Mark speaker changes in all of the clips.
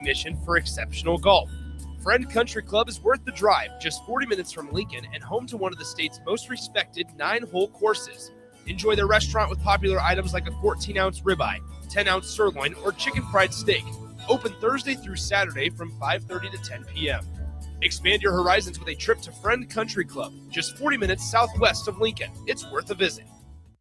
Speaker 1: recognition for exceptional golf. Friend Country Club is worth the drive, just 40 minutes from Lincoln and home to one of the state's most respected 9-hole courses. Enjoy their restaurant with popular items like a 14-ounce ribeye, 10-ounce sirloin, or chicken fried steak. Open Thursday through Saturday from 5:30 to 10 p.m. Expand your horizons with a trip to Friend Country Club, just 40 minutes southwest of Lincoln. It's worth a visit.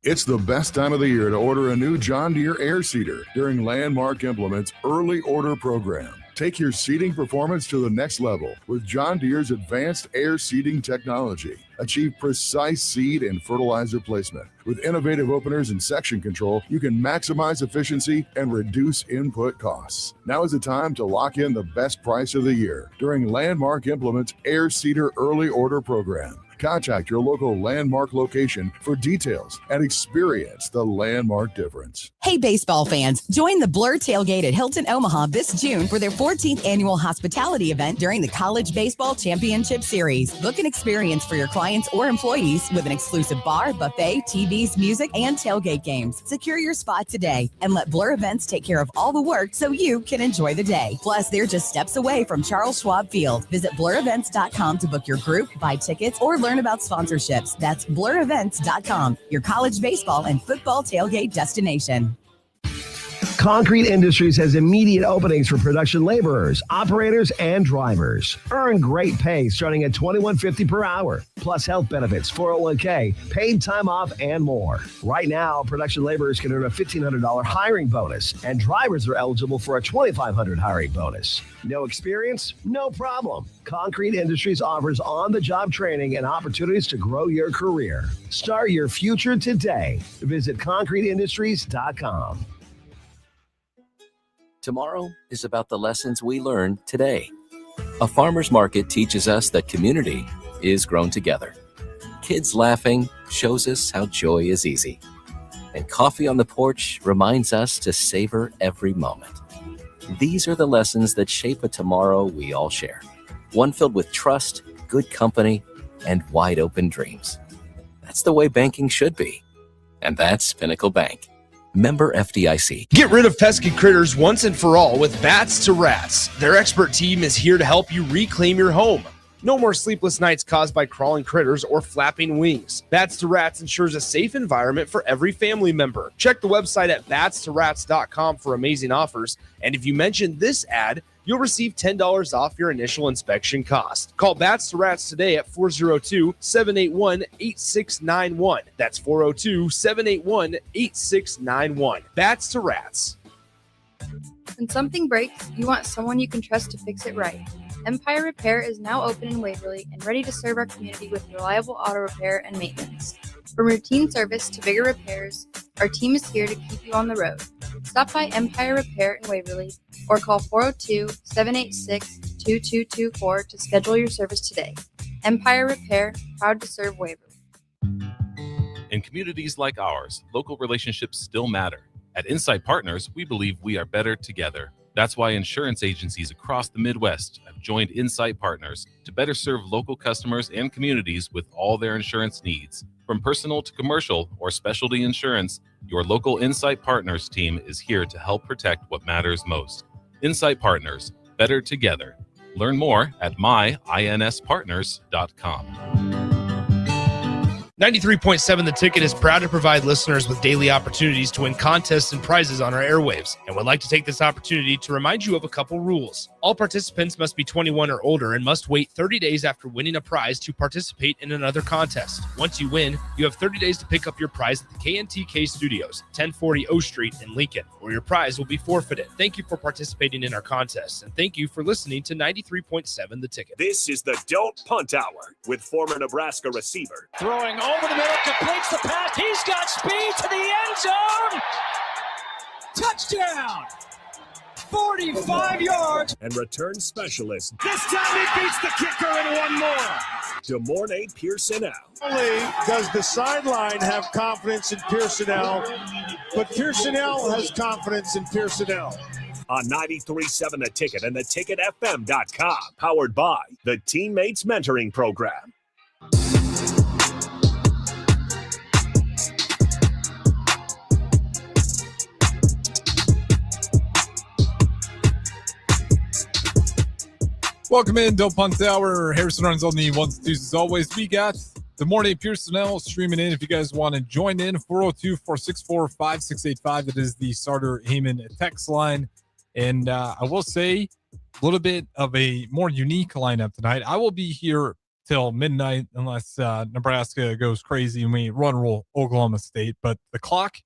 Speaker 2: It's the best time of the year to order a new John Deere air seeder during Landmark Implement's Early Order Program. Take your seeding performance to the next level with John Deere's advanced air seeding technology. Achieve precise seed and fertilizer placement. With innovative openers and section control, you can maximize efficiency and reduce input costs. Now is the time to lock in the best price of the year during Landmark Implement's Air Seeder Early Order Program. Contact your local Landmark location for details and experience the Landmark difference.
Speaker 3: Hey, baseball fans, join the Blur Tailgate at Hilton Omaha this June for their 14th annual hospitality event during the College Baseball Championship Series. Book an experience for your clients or employees with an exclusive bar, buffet, TVs, music, and tailgate games. Secure your spot today and let Blur Events take care of all the work so you can enjoy the day. Plus, they're just steps away from Charles Schwab Field. Visit blurevents.com to book your group, buy tickets, or learn about sponsorships. That's blurevents.com, your college baseball and football tailgate destination.
Speaker 4: Concrete Industries has immediate openings for production laborers, operators, and drivers. Earn great pay starting at $21.50 per hour, plus health benefits, 401k, paid time off, and more. Right now, production laborers can earn a $1,500 hiring bonus, and drivers are eligible for a $2,500 hiring bonus. No experience? No problem. Concrete Industries offers on-the-job training and opportunities to grow your career. Start your future today. Visit concreteindustries.com.
Speaker 5: Tomorrow is about the lessons we learned today. A farmer's market teaches us that community is grown together. Kids laughing shows us how joy is easy. And coffee on the porch reminds us to savor every moment. These are the lessons that shape a tomorrow we all share. One filled with trust, good company, and wide open dreams. That's the way banking should be. And that's Pinnacle Bank. Member FDIC.
Speaker 1: Get rid of pesky critters once and for all with Bats to Rats. Their expert team is here to help you reclaim your home. No more sleepless nights caused by crawling critters or flapping wings. Bats to Rats ensures a safe environment for every family member. Check the website at batstorats.com for amazing offers. And if you mention this ad, you'll receive $10 off your initial inspection cost. Call Bats to Rats today at 402-781-8691. That's 402-781-8691. Bats to Rats.
Speaker 6: When something breaks, you want someone you can trust to fix it right. Empire Repair is now open in Waverly and ready to serve our community with reliable auto repair and maintenance. From routine service to bigger repairs, our team is here to keep you on the road. Stop by Empire Repair in Waverly or call 402-786-2224 to schedule your service today. Empire Repair, proud to serve Waverly.
Speaker 7: In communities like ours, local relationships still matter. At Insight Partners, we believe we are better together. That's why insurance agencies across the Midwest have joined Insight Partners to better serve local customers and communities with all their insurance needs. From personal to commercial or specialty insurance, your local Insight Partners team is here to help protect what matters most. Insight Partners, better together. Learn more at myInspartners.com.
Speaker 1: 93.7 The Ticket is proud to provide listeners with daily opportunities to win contests and prizes on our airwaves, and would like to take this opportunity to remind you of a couple rules. All participants must be 21 or older and must wait 30 days after winning a prize to participate in another contest. Once you win, you have 30 days to pick up your prize at the KNTK Studios, 1040 O Street in Lincoln, or your prize will be forfeited. Thank you for participating in our contest, and thank you for listening to 93.7 The Ticket.
Speaker 8: This is the Don't Punt Hour with former Nebraska receiver.
Speaker 9: Throwing over the middle, completes the pass. He's got speed to the end zone. Touchdown. 45 yards.
Speaker 8: And return specialist.
Speaker 9: This time he beats the kicker and one more.
Speaker 8: DeMornay Pierson-El.
Speaker 10: Not only does the sideline have confidence in Pierson-El, but Pierson-El has confidence in Pierson-El.
Speaker 8: On 93.7 The Ticket and theticketfm.com. Powered by the Teammates Mentoring Program.
Speaker 11: Welcome in, Dope Punt Hour. Harrison runs on the ones and twos as always. We got the morning Pierson-El streaming in. If you guys want to join in, 402-464-5685. It is the Sartor Heyman text line. And I will say a little bit of a more unique lineup tonight. I will be here till midnight unless Nebraska goes crazy and we run roll Oklahoma State. But the clock,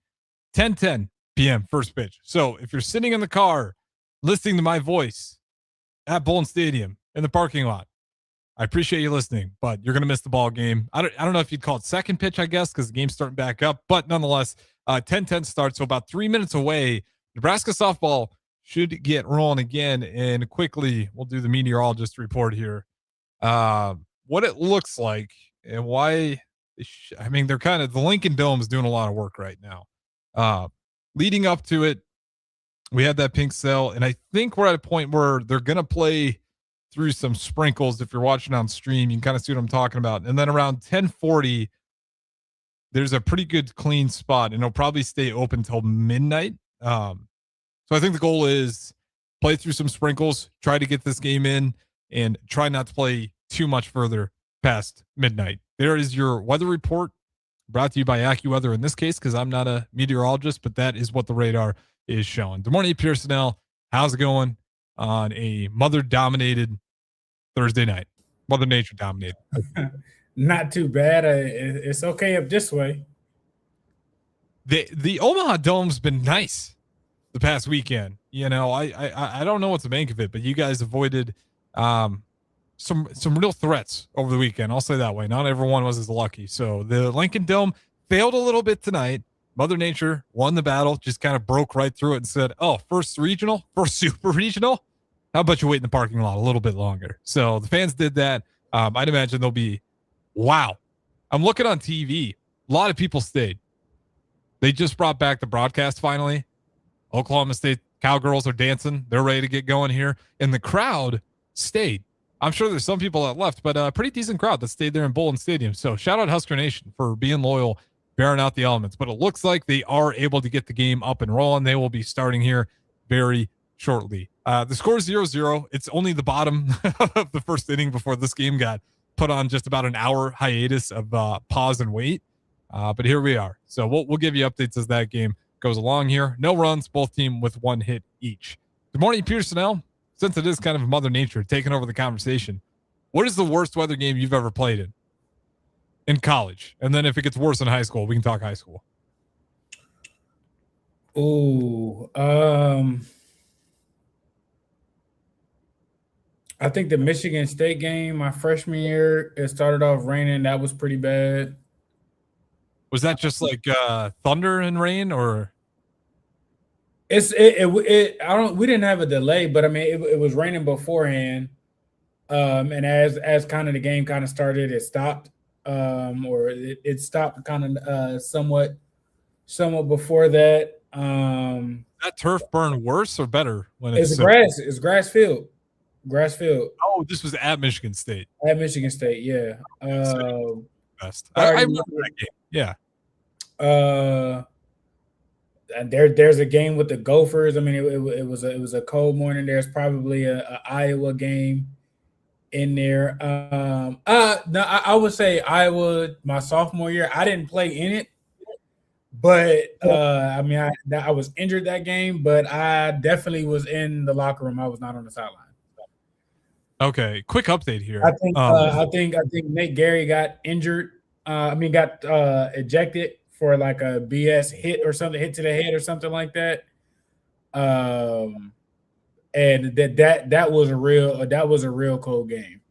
Speaker 11: 10:10 p.m. first pitch. So if you're sitting in the car listening to my voice at Bowling Stadium in the parking lot, I appreciate you listening, but you're going to miss the ball game. I don't know if you'd call it second pitch, I guess, because the game's starting back up. But nonetheless, 10:10 starts, so about 3 minutes away. Nebraska softball should get rolling again. And quickly, we'll do the meteorologist report here. What it looks like and why. They're kind of, the Lincoln Dome is doing a lot of work right now. Leading up to it, we had that pink cell, and I think we're at a point where they're going to play through some sprinkles. If you're watching on stream, you can kind of see what I'm talking about. And then around 10:40, there's a pretty good clean spot, and it'll probably stay open till midnight. So I think the goal is play through some sprinkles, try to get this game in, and try not to play too much further past midnight. There is your weather report, brought to you by AccuWeather in this case, because I'm not a meteorologist, but that is what the radar is showing. Good morning, Pierson-El. How's it going on a mother-dominated Thursday night? Mother Nature dominated.
Speaker 12: Not too bad. It's okay up this way.
Speaker 11: The Omaha Dome's been nice the past weekend. You know, I don't know what to make of it, but you guys avoided some real threats over the weekend. I'll say that way. Not everyone was as lucky. So the Lincoln Dome failed a little bit tonight. Mother Nature won the battle, just kind of broke right through it and said, oh, first regional, first super regional. How about you wait in the parking lot a little bit longer? So the fans did that. I'd imagine they'll be, wow. I'm looking on TV. A lot of people stayed. They just brought back the broadcast finally. Oklahoma State Cowgirls are dancing. They're ready to get going here. And the crowd stayed. I'm sure there's some people that left, but a pretty decent crowd that stayed there in Bowling Stadium. So shout out Husker Nation for being loyal, bearing out the elements. But it looks like they are able to get the game up and rolling. They will be starting here very shortly. The score is 0-0. It's only the bottom of the first inning before this game got put on just about an hour hiatus of pause and wait. But here we are. So we'll give you updates as that game goes along here. No runs, both team with one hit each. Good morning, Pierson-El. Since it is kind of Mother Nature taking over the conversation, what is the worst weather game you've ever played in college? And then if it gets worse in high school, we can talk high school.
Speaker 12: Ooh, I think the Michigan State game, my freshman year, it started off raining. That was pretty bad.
Speaker 11: Was that just like thunder and rain, or?
Speaker 12: We didn't have a delay, but I mean it was raining beforehand. And as kind of the game kind of started, it stopped. Or it stopped kind of somewhat before that.
Speaker 11: That turf burn worse or better when
Speaker 12: it's grass? It's grass field.
Speaker 11: Oh, this was at Michigan State.
Speaker 12: At Michigan State, yeah.
Speaker 11: Best. I remember that game. Yeah.
Speaker 12: And there's a game with the Gophers. I mean, it was a cold morning. There's probably a Iowa game in there. No, I would say Iowa my sophomore year. I didn't play in it, but I mean, I was injured that game, but I definitely was in the locker room. I was not on the sideline.
Speaker 11: Okay, quick update here.
Speaker 12: I think Nate Gary got injured. Got ejected for like a BS hit or something, hit to the head or something like that. And that was a real cold game.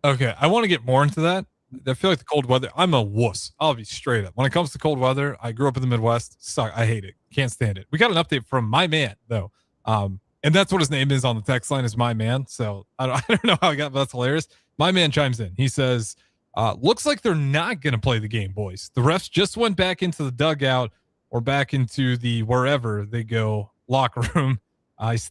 Speaker 11: Okay, I want to get more into that. I feel like the cold weather. I'm a wuss. I'll be straight up. When it comes to cold weather, I grew up in the Midwest. I hate it. Can't stand it. We got an update from my man though. And that's what his name is on the text line, is my man. So I don't know how I got, but that's hilarious. My man chimes in. He says, looks like they're not going to play the game, boys. The refs just went back into the dugout or back into the wherever they go locker room.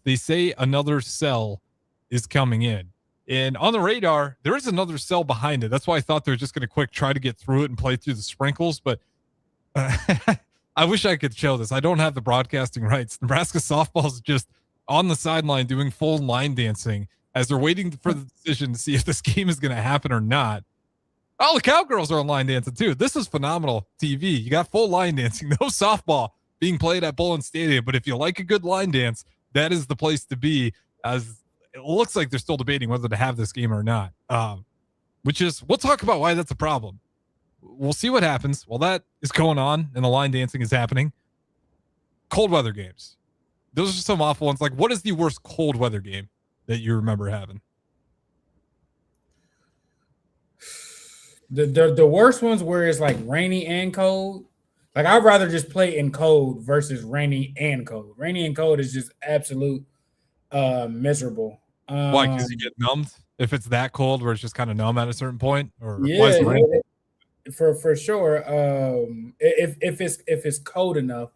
Speaker 11: They say another cell is coming in. And on the radar, there is another cell behind it. That's why I thought they were just going to try to get through it and play through the sprinkles. But I wish I could show this. I don't have the broadcasting rights. Nebraska softball is just on the sideline doing full line dancing as they're waiting for the decision to see if this game is going to happen or not. Oh, the Cowgirls are on line dancing too. This is phenomenal TV. You got full line dancing, no softball being played at Bullen Stadium. But if you like a good line dance, that is the place to be, as it looks like they're still debating whether to have this game or not. We'll talk about why that's a problem. We'll see what happens. While that is going on and the line dancing is happening, cold weather games. Those are some awful ones. Like, what is the worst cold weather game that you remember having?
Speaker 12: The worst ones where it's like rainy and cold. Like, I'd rather just play in cold versus rainy and cold. Rainy and cold is just absolute miserable.
Speaker 11: Why? Because you get numbed if it's that cold, where it's just kind of numb at a certain point, or
Speaker 12: yeah, for sure. If it's cold enough,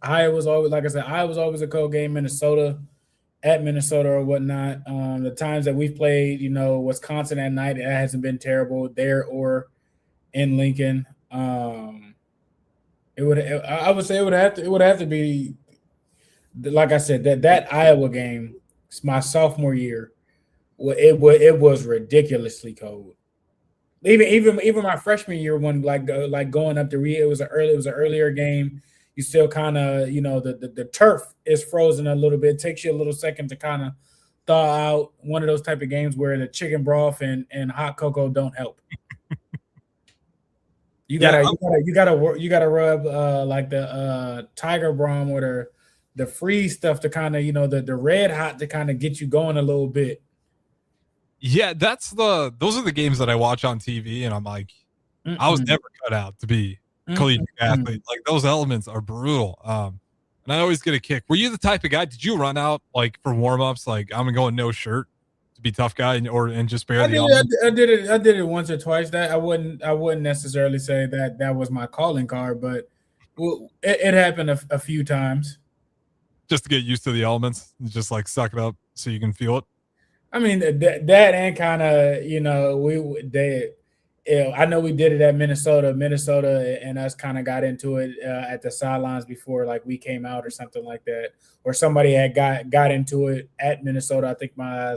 Speaker 12: Iowa's always, like I said, Iowa's always a cold game. Minnesota at Minnesota or whatnot. The times that we've played, Wisconsin at night, it hasn't been terrible there or in Lincoln. I would say it would have to be, like I said, that Iowa game, my sophomore year, it was ridiculously cold. Even my freshman year, when like going up to it was an earlier game. You still kind of, the turf is frozen a little bit. It takes you a little second to kind of thaw out. One of those type of games where the chicken broth and hot cocoa don't help. You gotta rub like the Tiger Balm or the freeze stuff to kind of, the red hot to kind of get you going a little bit.
Speaker 11: Yeah, those are the games that I watch on TV, and I'm like, I was never cut out to be collegiate athlete. Like, those elements are brutal. And I always get a kick. Were you the type of guy? Did you run out like for warm-ups? Like, I'm going no shirt to be tough guy, and just bear the elements?
Speaker 12: I did it once or twice. That I wouldn't necessarily say that was my calling card, but it happened a few times.
Speaker 11: Just to get used to the elements, just like suck it up so you can feel it.
Speaker 12: I mean, that and kind of, I know we did it at Minnesota and us kind of got into it at the sidelines before, like, we came out or something like that, or somebody had got into it at Minnesota. I think my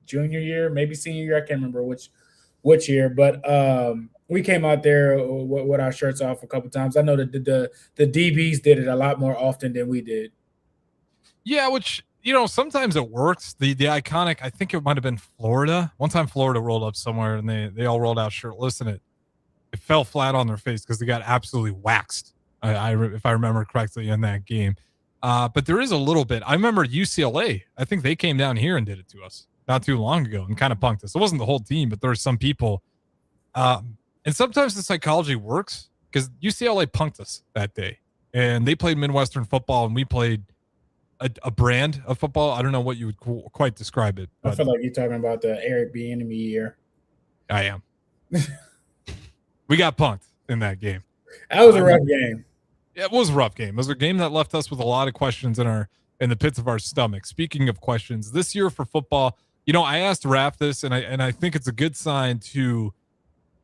Speaker 12: junior year, maybe senior year. I can't remember which year, but we came out there with our shirts off a couple times. I know that the DBs did it a lot more often than we did.
Speaker 11: Yeah, which, sometimes it works. The iconic, I think it might have been Florida. One time Florida rolled up somewhere and they all rolled out shirtless, and it fell flat on their face because they got absolutely waxed. If I remember correctly in that game. But there is a little bit. I remember UCLA. I think they came down here and did it to us not too long ago and kind of punked us. It wasn't the whole team, but there were some people. And sometimes the psychology works, because UCLA punked us that day, and they played Midwestern football and we played a brand of football. I don't know what you would quite describe it.
Speaker 12: But I feel like you're talking about the Eric Bieniemy year.
Speaker 11: I am. We got punked in that game.
Speaker 12: That was a rough game.
Speaker 11: It was a rough game. It was a game that left us with a lot of questions in the pits of our stomach. Speaking of questions, this year for football, I asked Raph this, and I think it's a good sign to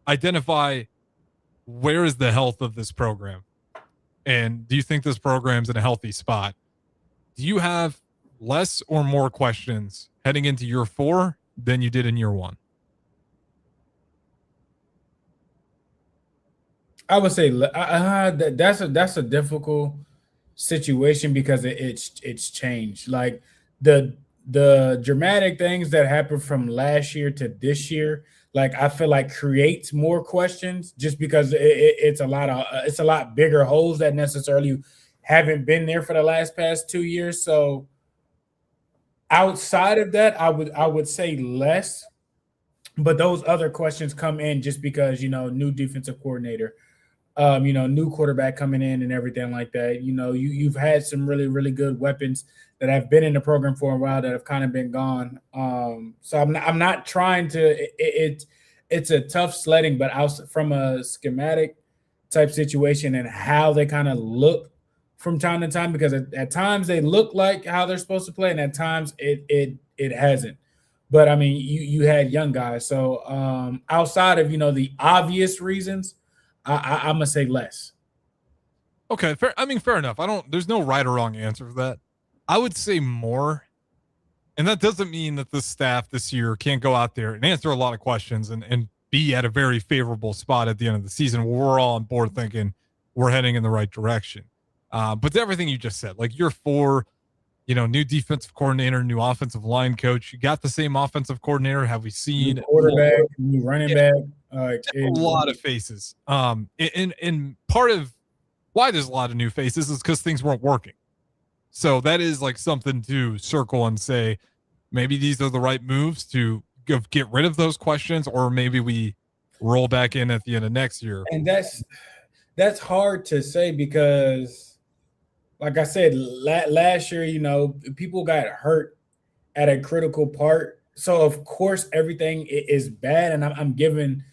Speaker 11: identify where is the health of this program, and do you think this program's in a healthy spot? Do you have less or more questions heading into year 4 than you did in year 1?
Speaker 12: I would say that's a difficult situation because it's changed. Like, the dramatic things that happened from last year to this year, like, I feel like creates more questions just because it's a lot bigger holes that necessarily haven't been there for the past 2 years. So outside of that, I would say less, but those other questions come in just because, new defensive coordinator, new quarterback coming in and everything like that. You've had some really, really good weapons that have been in the program for a while that have kind of been gone. So I'm not trying to, it's a tough sledding, but from a schematic type situation and how they kind of look from time to time, because at times they look like how they're supposed to play, and at times it hasn't. But I mean, you had young guys, so outside of the obvious reasons, I'm gonna say less.
Speaker 11: Okay, fair. I mean, fair enough. There's no right or wrong answer for that. I would say more. And that doesn't mean that the staff this year can't go out there and answer a lot of questions and be at a very favorable spot at the end of the season where we're all on board thinking we're heading in the right direction. But everything you just said, like year 4, new defensive coordinator, new offensive line coach, you got the same offensive coordinator. Have we seen
Speaker 12: new quarterback, new running back?
Speaker 11: A lot of faces. And part of why there's a lot of new faces is because things weren't working. So that is like something to circle and say, maybe these are the right moves to get rid of those questions, or maybe we roll back in at the end of next year.
Speaker 12: And that's hard to say because, like I said, last year, people got hurt at a critical part. So of course everything is bad, and I'm giving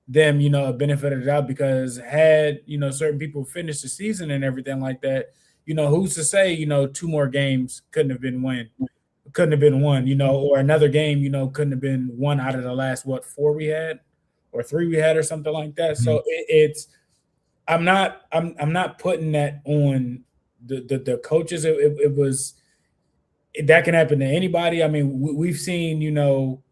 Speaker 12: them, a benefit of the doubt because had certain people finished the season and everything like that, who's to say, 2 more games couldn't have been won, or another game, couldn't have been one out of the last 4 we had or 3 we had or something like that. Mm-hmm. So it's I'm not putting that on the coaches. It was that can happen to anybody. I mean, we've seen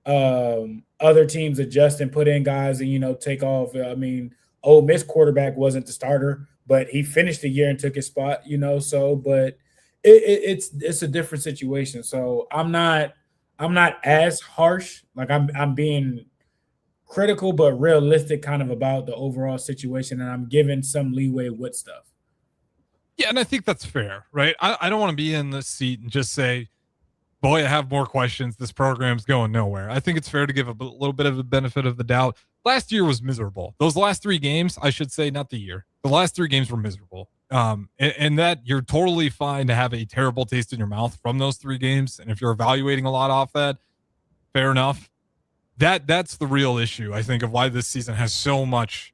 Speaker 12: other teams adjust and put in guys and take off. I mean, Ole Miss quarterback wasn't the starter, but he finished the year and took his spot. So but it's a different situation. So I'm not as harsh. Like I'm being critical but realistic kind of about the overall situation, and I'm giving some leeway with stuff.
Speaker 11: Yeah, and I think that's fair, right? I don't want to be in this seat and just say, boy, I have more questions. This program's going nowhere. I think it's fair to give a little bit of a benefit of the doubt. Last year was miserable. Those last 3 games, I should say, not the year. The last 3 games were miserable. And that you're totally fine to have a terrible taste in your mouth from those 3 games. And if you're evaluating a lot off that, fair enough. That's the real issue, I think, of why this season has so much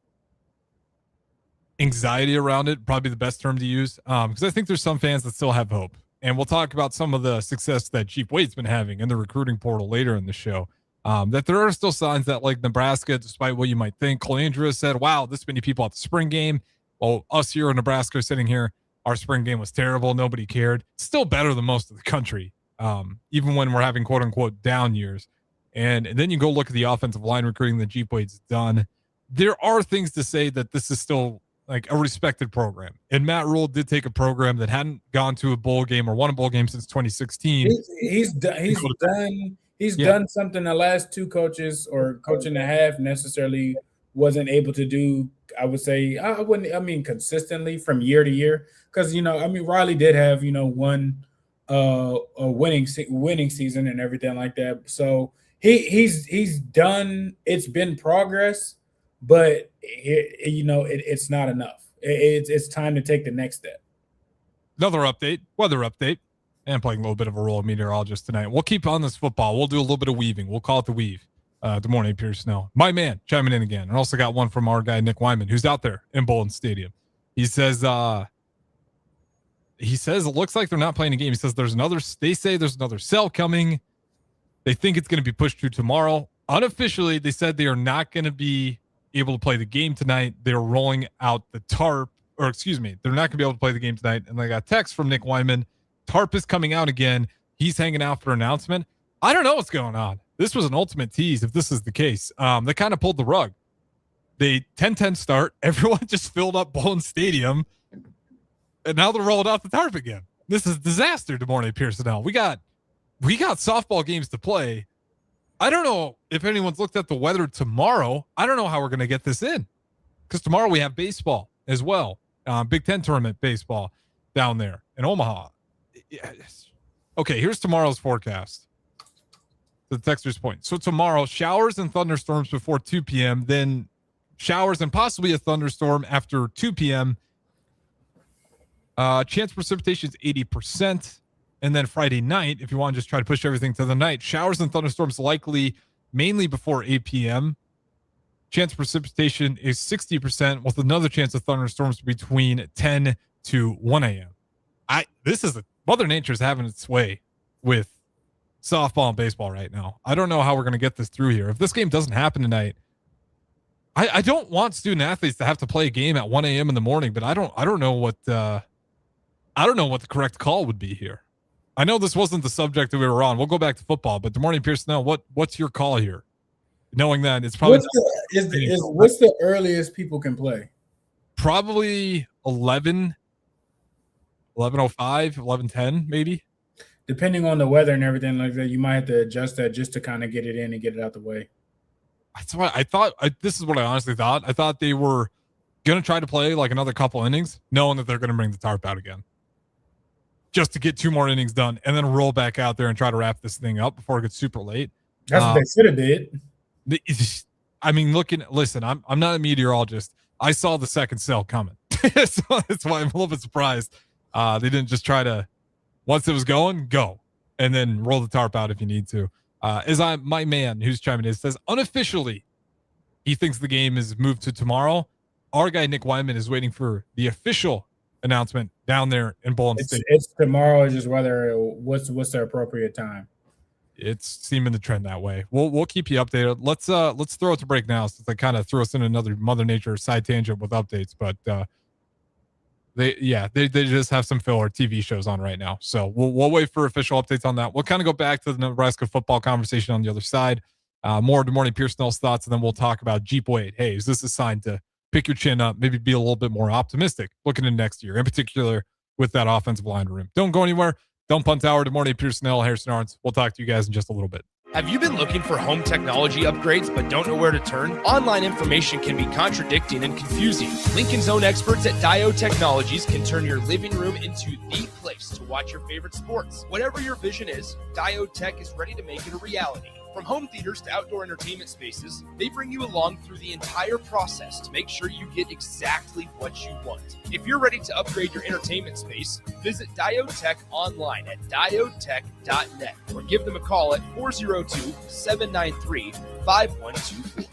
Speaker 11: anxiety around it, probably the best term to use, because I think there's some fans that still have hope. And we'll talk about some of the success that Chief Wade's been having in the recruiting portal later in the show. That there are still signs that, like Nebraska, despite what you might think, Colandrea said, wow, this many people at the spring game. Well, us here in Nebraska sitting here, our spring game was terrible. Nobody cared. It's still better than most of the country, even when we're having quote unquote down years. And then you go look at the offensive line recruiting that Chief Wade's done. There are things to say that this is still like a respected program. And Matt Rule did take a program that hadn't gone to a bowl game or won a bowl game since 2016.
Speaker 12: He's done something the last 2 coaches or coach and a half necessarily wasn't able to do. I would say consistently from year to year, because Riley did have one a winning season and everything like that. So he's done. It's been progress, but it's not enough. It's time to take the next step.
Speaker 11: Another update, weather update, and playing a little bit of a role of meteorologist tonight. We'll keep on this football. We'll do a little bit of weaving. We'll call it the weave. Good morning, Pierson-El. My man chiming in again. And also got one from our guy, Nick Wyman, who's out there in Bolton Stadium. He says it looks like they're not playing a game. He says they say there's another cell coming. They think it's going to be pushed to tomorrow. Unofficially, they said they are not going to be able to play the game tonight. They're rolling out the tarp, they're not going to be able to play the game tonight. And I got text from Nick Wyman. Tarp is coming out again. He's hanging out for announcement. I don't know what's going on. This was an ultimate tease if this is the case. They kind of pulled the rug. They 10-10 start. Everyone just filled up Bolton Stadium. And now they're rolling out the tarp again. This is disaster, Des Moines Pierson-El. We got softball games to play. I don't know if anyone's looked at the weather tomorrow. I don't know how we're going to get this in, because tomorrow we have baseball as well. Big Ten tournament baseball down there in Omaha. Okay, here's tomorrow's forecast. The texter's point. So tomorrow, showers and thunderstorms before 2 p.m., then showers and possibly a thunderstorm after 2 p.m. Chance precipitation is 80%. And then Friday night, if you want to just try to push everything to the night, showers and thunderstorms likely mainly before 8 p.m. Chance precipitation is 60%, with another chance of thunderstorms between 10 to 1 a.m. Mother Nature's having its way with softball and baseball right now. I don't know how we're going to get this through here. If this game doesn't happen tonight, I don't want student athletes to have to play a game at 1 a.m. in the morning, but I don't know what the correct call would be here. I know this wasn't the subject that we were on. We'll go back to football, but good morning, Pierson-El. What's your call here? Knowing that it's probably
Speaker 12: what's the earliest people can play?
Speaker 11: Probably 11:05, 11:10, maybe.
Speaker 12: Depending on the weather and everything like that, you might have to adjust that just to kind of get it in and get it out the way.
Speaker 11: That's why I thought. This is what I honestly thought. I thought they were going to try to play like another couple innings, knowing that they're going to bring the tarp out again, just to get 2 more innings done, and then roll back out there and try to wrap this thing up before it gets super late.
Speaker 12: That's what they should have did.
Speaker 11: I mean, listen, I'm not a meteorologist. I saw the second cell coming, so that's why I'm a little bit surprised. They didn't just try to, once it was going, go, and then roll the tarp out if you need to. My man who's chiming in says unofficially, he thinks the game is moved to tomorrow. Our guy Nick Wyman is waiting for the official announcement down there in Bowling State.
Speaker 12: It's tomorrow. It's just whether what's the appropriate time.
Speaker 11: It's seeming to trend that way. We'll keep you updated. Let's throw it to break now, since they kind of threw us in another Mother Nature side tangent with updates. But they just have some filler TV shows on right now, so we'll wait for official updates on that. We'll kind of go back to the Nebraska football conversation on the other side. More Good Morning Pierson-El's thoughts, and then we'll talk about Jeep Wade. Hey, is this a sign to pick your chin up, maybe be a little bit more optimistic looking into next year, in particular with that offensive line room? Don't go anywhere. Don't punt hour. Good morning, Pierson-El, Harrison Arns. We'll talk to you guys in just a little bit.
Speaker 1: Have you been looking for home technology upgrades but don't know where to turn? Online information can be contradicting and confusing. Lincoln's own experts at Dio Technologies can turn your living room into the place to watch your favorite sports. Whatever your vision is, Dio Tech is ready to make it a reality. From home theaters to outdoor entertainment spaces, they bring you along through the entire process to make sure you get exactly what you want. If you're ready to upgrade your entertainment space, visit Diotech online at diotech.net or give them a call at 402-793-5124.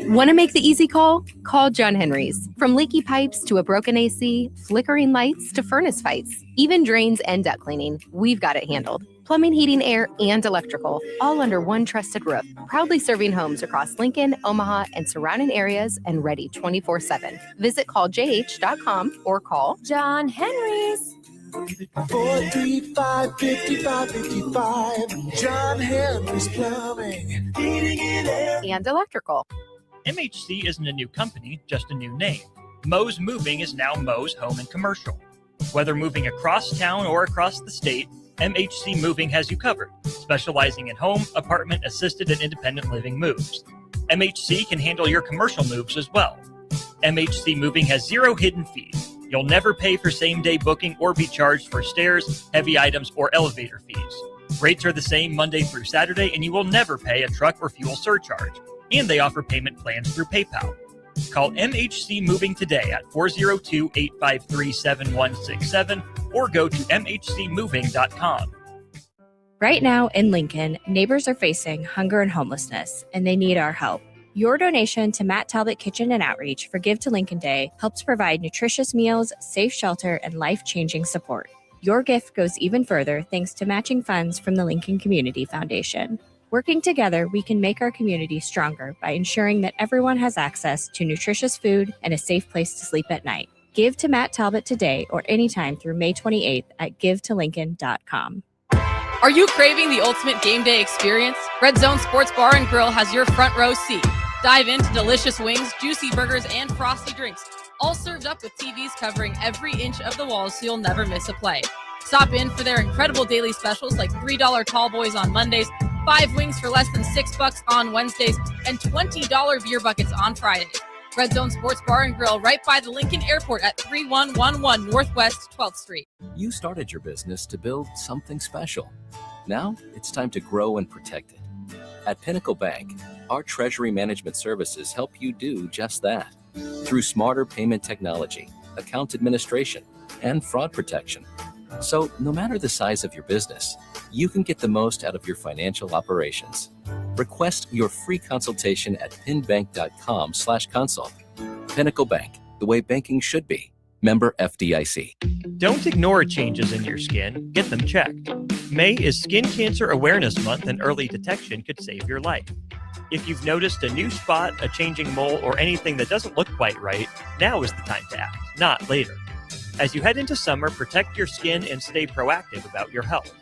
Speaker 13: Want to make the easy call? Call John Henry's. From leaky pipes to a broken AC, flickering lights to furnace fights, even drains and duct cleaning, we've got it handled. Plumbing, heating, air, and electrical, all under one trusted roof. Proudly serving homes across Lincoln, Omaha, and surrounding areas, and ready 24/7. Visit calljh.com or call John Henry's.
Speaker 14: 435-5555. John Henry's Plumbing, Heating, and Air.
Speaker 13: And electrical.
Speaker 9: MHC isn't a new company, just a new name. Mo's Moving is now Mo's Home and Commercial. Whether moving across town or across the state, MHC Moving has you covered, specializing in home, apartment, assisted, and independent living moves. MHC can handle your commercial moves as well. MHC Moving has 0 hidden fees. You'll never pay for same-day booking or be charged for stairs, heavy items, or elevator fees. Rates are the same Monday through Saturday, and you will never pay a truck or fuel surcharge. And they offer payment plans through PayPal. Call MHC Moving today at 402-853-7167 or go to mhcmoving.com.
Speaker 15: Right now in Lincoln, neighbors are facing hunger and homelessness, and they need our help. Your donation to Matt Talbot Kitchen and Outreach for Give to Lincoln Day helps provide nutritious meals, safe shelter, and life-changing support. Your gift goes even further thanks to matching funds from the Lincoln Community Foundation. Working together, we can make our community stronger by ensuring that everyone has access to nutritious food and a safe place to sleep at night. Give to Matt Talbot today or anytime through May 28th at givetolincoln.com.
Speaker 16: Are you craving the ultimate game day experience? Red Zone Sports Bar and Grill has your front row seat. Dive into delicious wings, juicy burgers, and frosty drinks, all served up with TVs covering every inch of the walls so you'll never miss a play. Stop in for their incredible daily specials like $3 tall boys on Mondays, 5 wings for less than $6 on Wednesdays, and $20 beer buckets on Fridays. Red Zone Sports Bar and Grill right by the Lincoln Airport at 3111 Northwest 12th Street.
Speaker 5: You started your business to build something special. Now it's time to grow and protect it. At Pinnacle Bank, our treasury management services help you do just that. Through smarter payment technology, account administration, and fraud protection. So no matter the size of your business, you can get the most out of your financial operations. Request your free consultation at pinbank.com/consult. Pinnacle Bank, the way banking should be. Member FDIC.
Speaker 9: Don't ignore changes in your skin. Get them checked. May is Skin Cancer Awareness Month, and early detection could save your life. If you've noticed a new spot, a changing mole, or anything that doesn't look quite right, now is the time to act, not later. As you head into summer, protect your skin and stay proactive about your health.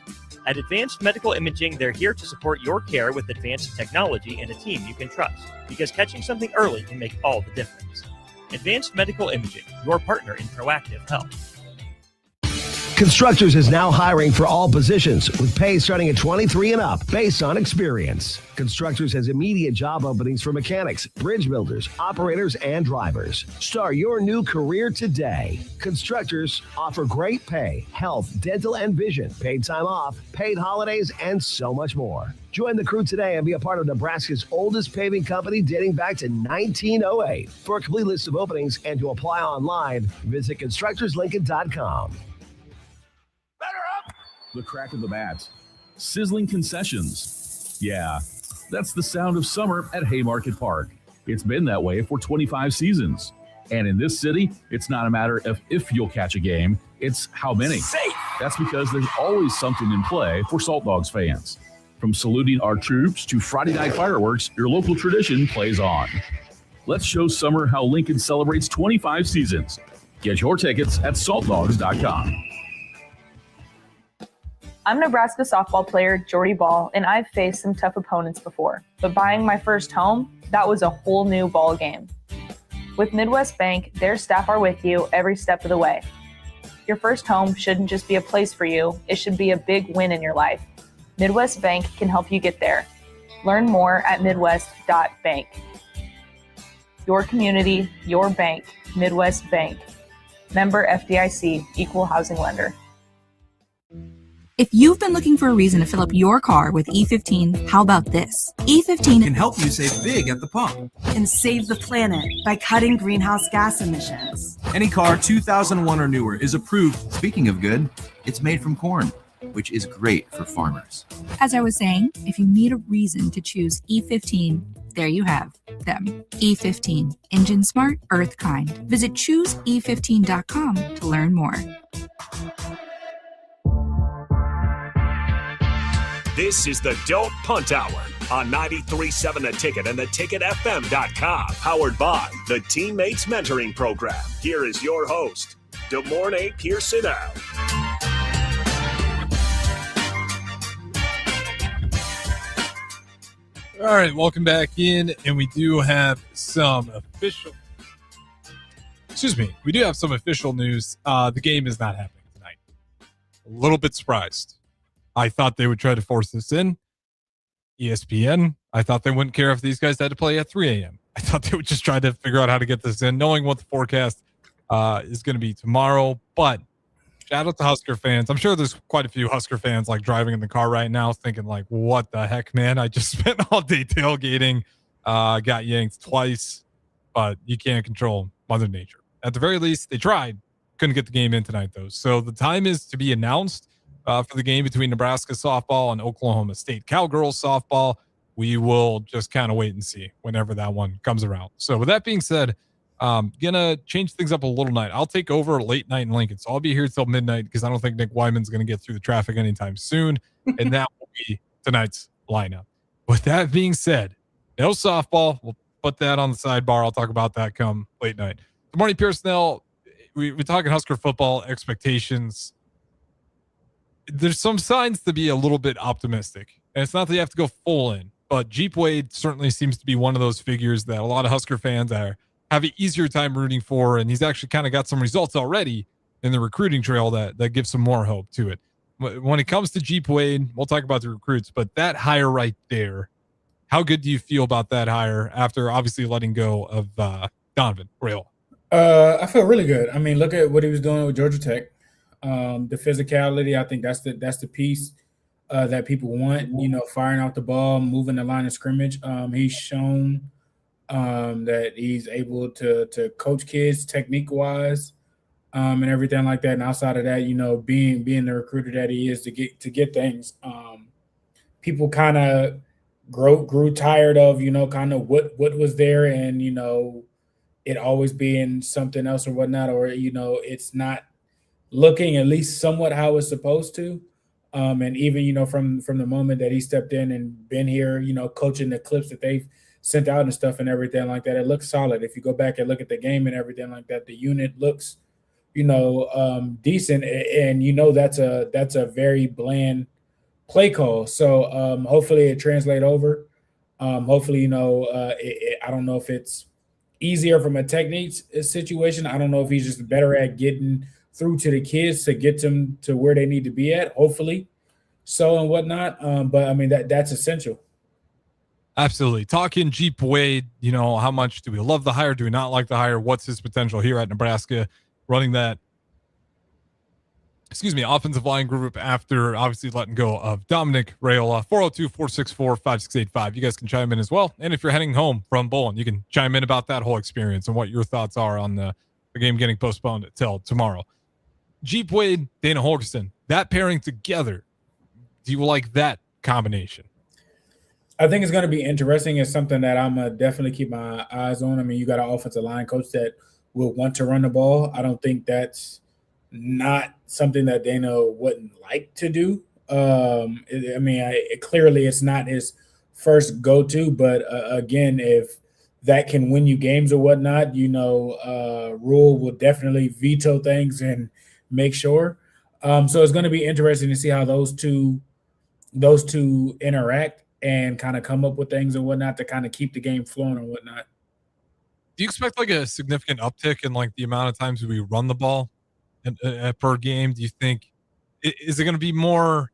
Speaker 9: At Advanced Medical Imaging, they're here to support your care with advanced technology and a team you can trust, because catching something early can make all the difference. Advanced Medical Imaging, your partner in proactive health.
Speaker 4: Constructors is now hiring for all positions with pay starting at 23 and up based on experience. Constructors has immediate job openings for mechanics, bridge builders, operators, and drivers. Start your new career today. Constructors offer great pay, health, dental, and vision, paid time off, paid holidays, and so much more. Join the crew today and be a part of Nebraska's oldest paving company dating back to 1908. For a complete list of openings and to apply online, visit constructorslincoln.com.
Speaker 17: The crack of the bat, sizzling concessions. Yeah, that's the sound of summer at Haymarket Park. It's been that way for 25 seasons. And in this city, it's not a matter of if you'll catch a game, it's how many. Safe. That's because there's always something in play for Salt Dogs fans. From saluting our troops to Friday night fireworks, your local tradition plays on. Let's show summer how Lincoln celebrates 25 seasons. Get your tickets at saltdogs.com.
Speaker 18: I'm Nebraska softball player Jordy Ball, and I've faced some tough opponents before. But buying my first home, that was a whole new ball game. With Midwest Bank, their staff are with you every step of the way. Your first home shouldn't just be a place for you, it should be a big win in your life. Midwest Bank can help you get there. Learn more at midwest.bank. Your community, your bank, Midwest Bank. Member FDIC, Equal Housing Lender.
Speaker 19: If you've been looking for a reason to fill up your car with E15, how about this? E15
Speaker 20: can help you save big at the pump
Speaker 21: and save the planet by cutting greenhouse gas emissions.
Speaker 20: Any car 2001 or newer is approved. Speaking of good, it's made from corn, which is great for farmers.
Speaker 19: As I was saying, if you need a reason to choose E15, there you have them. E15, engine smart, earth kind. Visit chooseE15.com to learn more.
Speaker 8: This is the Don't Punt Hour on 93.7 The Ticket and theticketfm.com. Powered by the Teammates Mentoring Program. Here is your host, DeMornay Pierson-El.
Speaker 11: All right, welcome back in, and we do have some official news. The game is not happening tonight. A little bit surprised. I thought they would try to force this in. ESPN, I thought they wouldn't care if these guys had to play at 3 a.m. I thought they would just try to figure out how to get this in, knowing what the forecast is going to be tomorrow. But shout out to Husker fans. I'm sure there's quite a few Husker fans like driving in the car right now thinking like, what the heck, man? I just spent all day tailgating, got yanked twice, but you can't control Mother Nature. At the very least, they tried. Couldn't get the game in tonight, though. So the time is to be announced for the game between Nebraska softball and Oklahoma State Cowgirls softball. We will just kind of wait and see whenever that one comes around. So with that being said, gonna change things up a little night. I'll take over late night in Lincoln. So I'll be here till midnight because I don't think Nick Wyman's going to get through the traffic anytime soon. And that will be tonight's lineup. With that being said, no softball. We'll put that on the sidebar. I'll talk about that come late night. Good morning, Pierson-El. We're talking Husker football expectations. There's some signs to be a little bit optimistic. And it's not that you have to go full in, but Jeep Wade certainly seems to be one of those figures that a lot of Husker fans have an easier time rooting for. And he's actually kind of got some results already in the recruiting trail that gives some more hope to it. When it comes to Jeep Wade, we'll talk about the recruits, but that hire right there, how good do you feel about that hire after obviously letting go of Donovan Rail?
Speaker 12: I feel really good. I mean, look at what he was doing with Georgia Tech. The physicality, I think that's the piece that people want, firing out the ball, moving the line of scrimmage. He's shown that he's able to coach kids technique wise and everything like that. And outside of that, being the recruiter that he is to get things, people kind of grew tired of, kind of what was there and, it always being something else or whatnot, or, it's not looking at least somewhat how it's supposed to. And even, from the moment that he stepped in and been here, coaching the clips that they've sent out and stuff and everything like that, it looks solid. If you go back and look at the game and everything like that, the unit looks decent, and that's a very bland play call. So hopefully it translate over. Hopefully, I don't know if it's easier from a technique situation. I don't know if he's just better at getting through to the kids to get them to where they need to be at. Hopefully, so and whatnot. But I mean that's essential.
Speaker 11: Absolutely. Talking Jeep Wade, how much do we love the hire? Do we not like the hire? What's his potential here at Nebraska? Running that, offensive line group after obviously letting go of Dominic Raiola. 402-464-5685. You guys can chime in as well. And if you're heading home from bowling, you can chime in about that whole experience and what your thoughts are on the game getting postponed until tomorrow. Jeep Wade, Dana Holgerson, that pairing together, do you like that combination?
Speaker 12: I think it's going to be interesting. It's something that I'm going to definitely keep my eyes on. I mean, you got an offensive line coach that will want to run the ball. I don't think that's not something that Dana wouldn't like to do. Clearly it's not his first go-to, but again, if that can win you games or whatnot, Rule will definitely veto things and make sure. So it's going to be interesting to see how those two interact and kind of come up with things and whatnot to kind of keep the game flowing and whatnot.
Speaker 11: Do you expect like a significant uptick in like the amount of times we run the ball per game? Do you think is it going to be more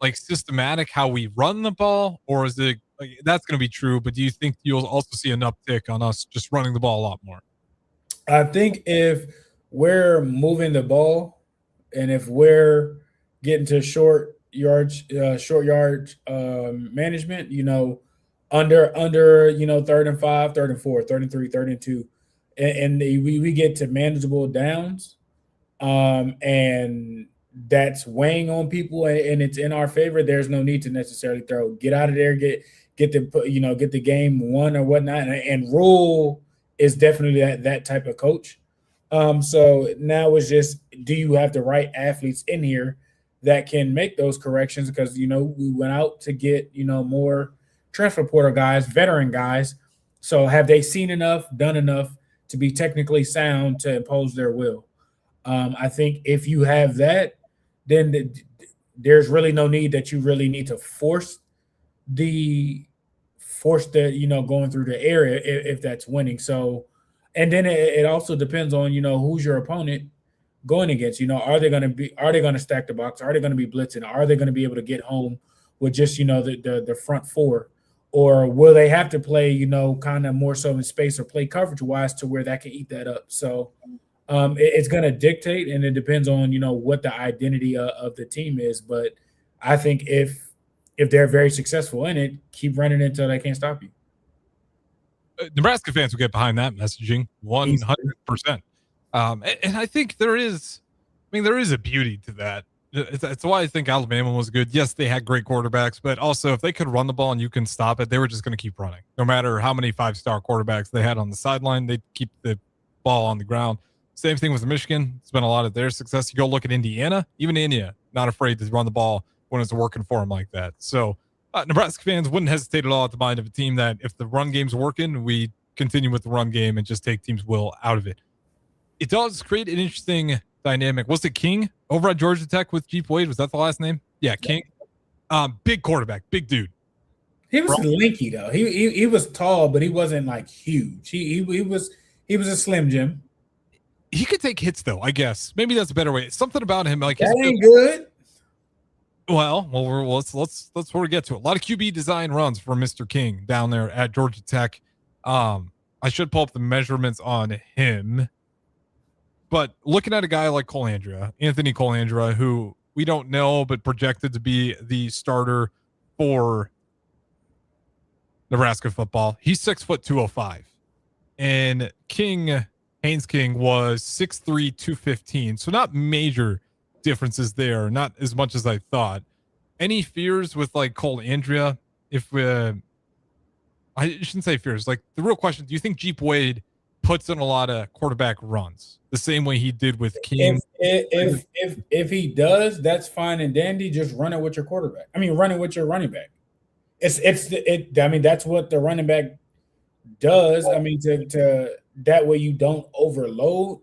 Speaker 11: like systematic how we run the ball, or is it like that's going to be true? But do you think you'll also see an uptick on us just running the ball a lot more?
Speaker 12: I think if we're moving the ball and if we're getting to short yard management, under 3rd and 5, 3rd and 4, 3rd and 3, 3rd and 2, and we get to manageable downs, and that's weighing on people and it's in our favor, there's no need to necessarily get out of there, get the game won or whatnot. And Rule is definitely that type of coach. So now it's just, do you have the right athletes in here that can make those corrections? Because, we went out to get, more transfer portal guys, veteran guys. So have they seen enough, done enough to be technically sound to impose their will? I think if you have that, then there's really no need that you really need to force the going through the area if that's winning. So, and then it also depends on, who's your opponent going against. Are they going to stack the box? Are they going to be blitzing? Are they going to be able to get home with just, the front four? Or will they have to play, kind of more so in space or play coverage wise to where that can eat that up? So it's going to dictate, and it depends on, what the identity of the team is. But I think if they're very successful in it, keep running until they can't stop you.
Speaker 11: Nebraska fans will get behind that messaging 100%. And I think there is a beauty to that. It's why I think Alabama was good. Yes, they had great quarterbacks, but also if they could run the ball and you can stop it, they were just going to keep running. No matter how many 5-star quarterbacks they had on the sideline, they'd keep the ball on the ground. Same thing with Michigan. It's been a lot of their success. You go look at Indiana, even India, not afraid to run the ball when it's working for them like that. So Nebraska fans wouldn't hesitate at all at the mind of a team that if the run game's working, we continue with the run game and just take teams' will out of it. It does create an interesting dynamic. Was it King over at Georgia Tech with Jeep Wade? Was that the last name? Yeah, King. Big quarterback, big dude.
Speaker 12: He was lanky though. He was tall, but he wasn't like huge. He was a Slim Jim.
Speaker 11: He could take hits though, I guess. Maybe that's a better way. Something about him, like
Speaker 12: that ain't good.
Speaker 11: Well, let's where we get to it. A lot of QB design runs for Mr. King down there at Georgia Tech. I should pull up the measurements on him. But looking at a guy like Anthony Colandrea, who we don't know, but projected to be the starter for Nebraska football, he's 6', 205. And Haynes King was 6'3", 215. So not major differences there, not as much as I thought. Any fears with like Colandrea? If I shouldn't say fears, like the real question, do you think Jeep Wade puts in a lot of quarterback runs the same way he did with King?
Speaker 12: If he does, that's fine and dandy. Just run it with your quarterback. I mean, run it with your running back. That's what the running back does. I mean, to that way you don't overload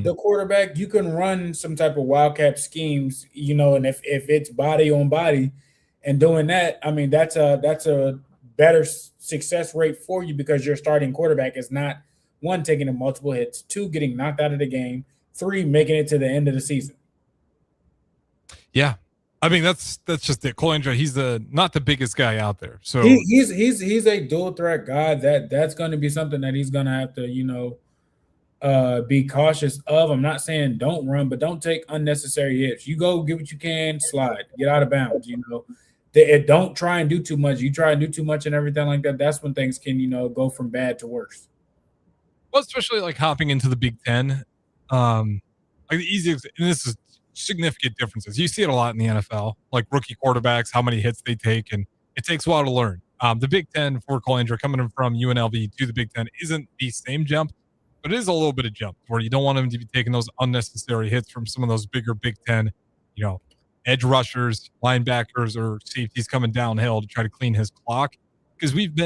Speaker 12: the quarterback, you can run some type of wildcat schemes, and if it's body on body and doing that, I mean, that's a better success rate for you because your starting quarterback is not, one, taking in multiple hits, two, getting knocked out of the game, three, making it to the end of the season.
Speaker 11: Yeah. I mean, that's just it. Cole Andrade, he's not the biggest guy out there. So
Speaker 12: he's a dual threat guy. That's going to be something that he's going to have to, be cautious of. I'm not saying don't run, but don't take unnecessary hits. You go get what you can, slide, get out of bounds. Don't try and do too much. You try and do too much and everything like that. That's when things can, go from bad to worse.
Speaker 11: Well, especially like hopping into the Big Ten. Like the easiest, and this is significant differences. You see it a lot in the NFL, like rookie quarterbacks, how many hits they take, and it takes a while to learn. The Big Ten for Cole Andrade coming in from UNLV to the Big Ten isn't the same jump, but it is a little bit of jump where you don't want him to be taking those unnecessary hits from some of those bigger Big Ten, edge rushers, linebackers, or safeties coming downhill to try to clean his clock. Because we've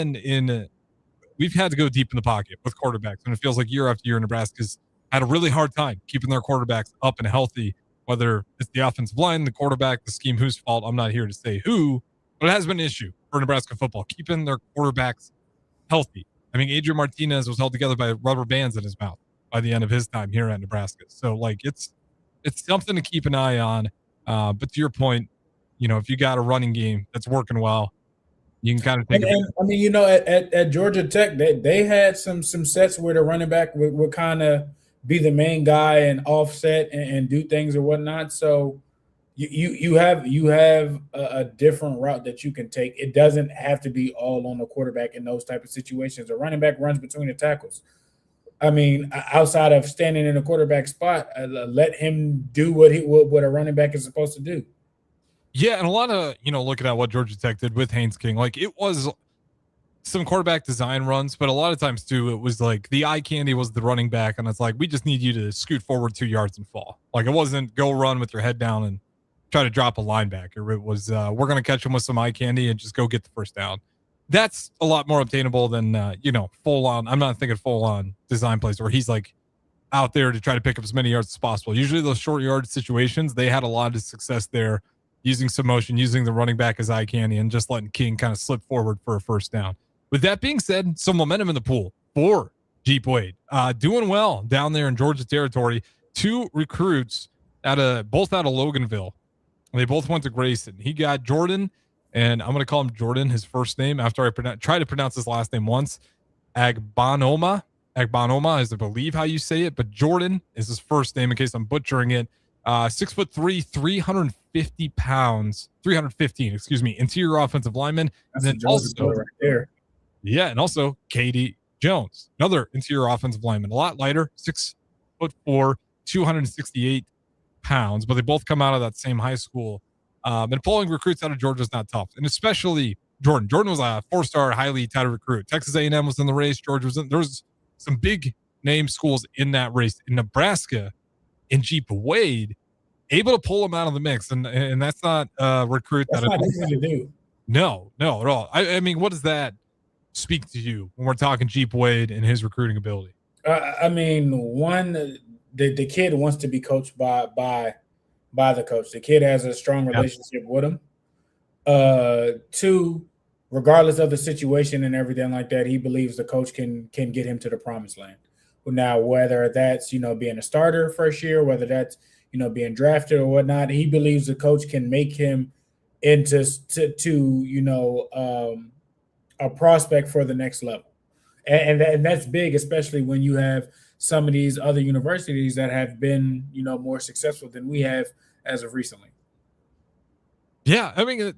Speaker 11: had to go deep in the pocket with quarterbacks, and it feels like year after year Nebraska's had a really hard time keeping their quarterbacks up and healthy, whether it's the offensive line, the quarterback, the scheme, whose fault. I'm not here to say who, but it has been an issue for Nebraska football, keeping their quarterbacks healthy. I mean, Adrian Martinez was held together by rubber bands in his mouth by the end of his time here at Nebraska. So, like, it's something to keep an eye on. But to your point, if you got a running game that's working well, you can kind of take it.
Speaker 12: I mean, at Georgia Tech, they had some sets where the running back would kind of be the main guy and offset and do things or whatnot. So you have a different route that you can take. It doesn't have to be all on the quarterback in those type of situations. A running back runs between the tackles. I mean, outside of standing in a quarterback spot, let him do what a running back is supposed to do.
Speaker 11: Yeah, and a lot of, looking at what Georgia Tech did with Haynes King, like it was some quarterback design runs, but a lot of times too, it was like the eye candy was the running back, and it's like, we just need you to scoot forward 2 yards and fall. Like it wasn't go run with your head down and try to drop a linebacker. It was, we're going to catch him with some eye candy and just go get the first down. That's a lot more obtainable than, full on. I'm not thinking full on design plays where he's like out there to try to pick up as many yards as possible. Usually those short yard situations, they had a lot of success there, using some motion, using the running back as eye candy, and just letting King kind of slip forward for a first down. With that being said, some momentum in the pool for Jeep Wade. Doing well down there in Georgia territory. 2 recruits both out of Loganville. They both went to Grayson. He got Jordan, and I'm going to call him Jordan, his first name, after I try to pronounce his last name once. Agbanoma is, I believe, how you say it, but Jordan is his first name in case I'm butchering it. 6'3", 350 pounds, 315, interior offensive lineman.
Speaker 12: That's
Speaker 11: and then also
Speaker 12: right there.
Speaker 11: Yeah, and also Katie Jones, another interior offensive lineman, a lot lighter, 6'4", 268 pounds, but they both come out of that same high school. And pulling recruits out of Georgia is not tough, and especially Jordan. Jordan was a 4-star, highly touted recruit. Texas A&M was in the race. Georgia was in. There was some big name schools in that race. In Nebraska, in Jeep Wade, able to pull him out of the mix, and that's not a recruit.
Speaker 12: That's not easy to do.
Speaker 11: No, at all. I mean, what does that speak to you when we're talking Jeep Wade and his recruiting ability?
Speaker 12: I mean, one, the kid wants to be coached by the coach. The kid has a strong relationship with him. 2, regardless of the situation and everything like that, he believes the coach can get him to the promised land. Now, whether that's, being a starter first year, whether that's, being drafted or whatnot, he believes the coach can make him into a prospect for the next level. And that's big, especially when you have some of these other universities that have been, more successful than we have as of recently.
Speaker 11: Yeah, I mean,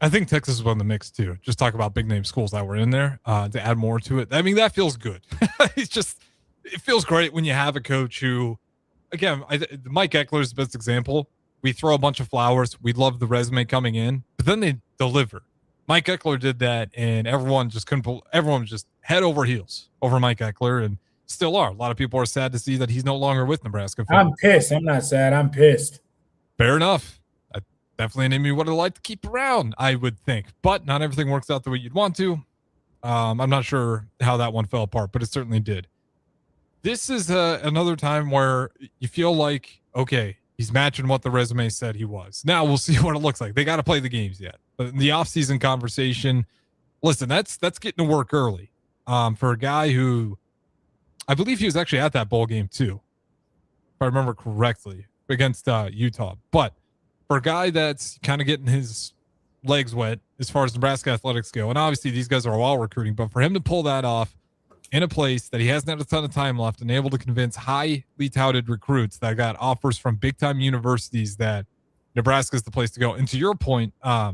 Speaker 11: I think Texas was on the mix too. Just talk about big name schools that were in there to add more to it. I mean, that feels good. It feels great when you have a coach who, again, Mike Eckler is the best example. We throw a bunch of flowers. We love the resume coming in, but then they deliver. Mike Eckler did that, and everyone was just head over heels over Mike Eckler, and still are. A lot of people are sad to see that he's no longer with Nebraska.
Speaker 12: I'm pissed. I'm not sad. I'm pissed.
Speaker 11: Fair enough. Definitely an name you would have liked to keep around, I would think, but not everything works out the way you'd want to. I'm not sure how that one fell apart, but it certainly did. This is another time where you feel like, okay, he's matching what the resume said he was. Now we'll see what it looks like. They got to play the games yet. But in the offseason conversation, listen, that's getting to work early. For a guy who, I believe he was actually at that bowl game too, if I remember correctly, against Utah. But for a guy that's kind of getting his legs wet as far as Nebraska athletics go, and obviously these guys are all recruiting, but for him to pull that off in a place that he hasn't had a ton of time left and able to convince highly touted recruits that got offers from big time universities that Nebraska is the place to go. And to your point, I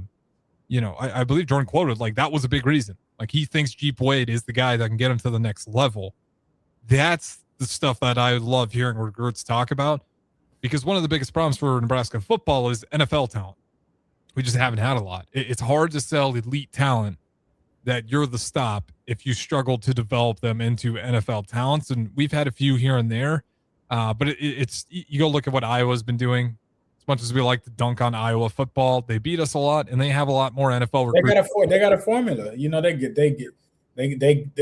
Speaker 11: believe Jordan quoted, like, that was a big reason. Like, he thinks Jeep Wade is the guy that can get him to the next level. That's the stuff that I love hearing recruits talk about, because one of the biggest problems for Nebraska football is NFL talent. We just haven't had a lot. It's hard to sell elite talent that you're the stop if you struggle to develop them into NFL talents. And we've had a few here and there, but it's you go look at what Iowa's been doing. As much as we like to dunk on Iowa football, they beat us a lot, and they have a lot more NFL recruits.
Speaker 12: They got a formula. They